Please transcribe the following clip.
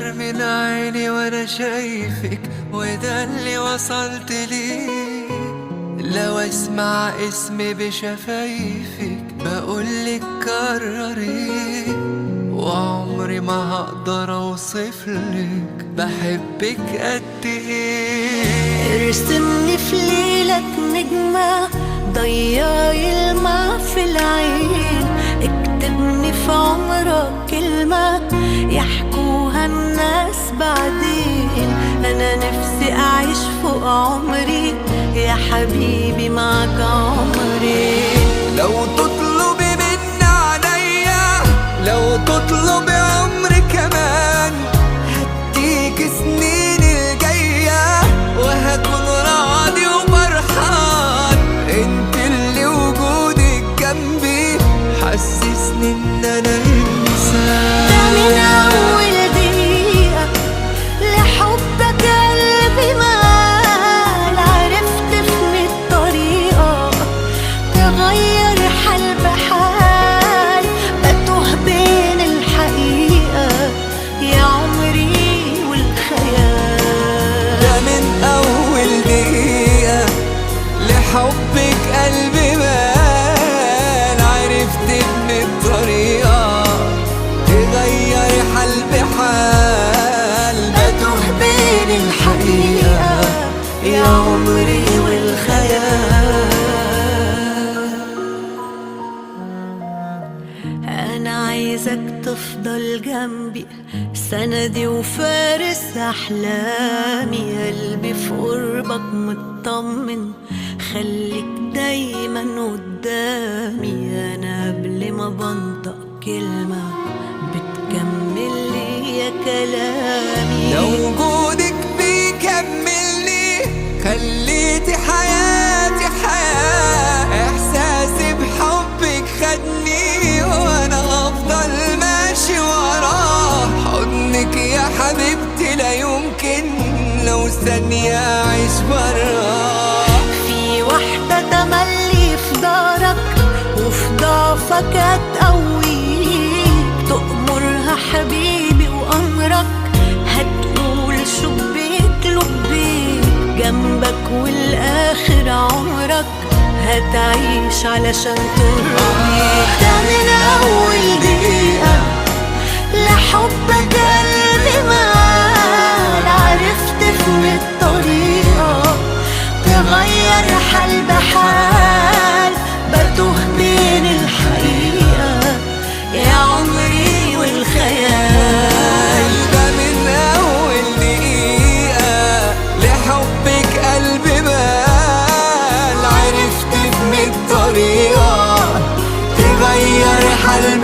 نظر من عيني وانا شايفك، وده اللي وصلت ليه. لو اسمع اسمي بشفايفك بقولك كرري، وعمري ما هقدر اوصفلك بحبك قد ايه. ارسمني في ليلك نجمة ضيعي الماء في العين، اكتبني في عمرك كلمة يحكوها الناس بعدين. انا نفسي اعيش فوق عمري يا حبيبي معك عمري. لو تطلبي مني عليا، لو تطلبي عمري كمان، هديك سنين الجاية وهكون راضي وفرحان. انت اللي وجودك جنبي حسسني ان انا انسان. ده من اول دقيقة لحبك قلبي مال، عرفت في الطريقة تغير حال بحال، بتوه بين الحقيقة يا عمري والخيال. ده من اول دقيقة لحبك قلبي مال، عرفت ان الطريقة تغير حال بحال، بتوه بين الحقيقة يا عمري والخيال. أنا عايزك تفضل جنبي سندي وفارس أحلامي، قلبي في قربك مطمن خليك دايما قدامي. أنا قبل ما بنطق كلمة بتكمل لي يا كلامي. لو وجودك بيكملني خليتي حياتي حياة، احساسي بحبك خدني وانا هفضل ماشي وراه. حضنك يا حبيبتي لا يمكن لو ثانية اعيش براه. في واحدة تملي في دارك وفي ضعفك هتقويك، تأمرها حبيبي وأمرك هتقول شبيك لبيك، جنبك والآخر عمرك هتعيش علشان ترضيك. ده من أول دقيقة لحبك قلبي مال، عرفت في الطريقة تغير حال بحال، بتوه بين الحقيقة يا عمري والخيال. ده من أول دقيقة لحبك قلبي مال، عرفت من الطريقة تغير حال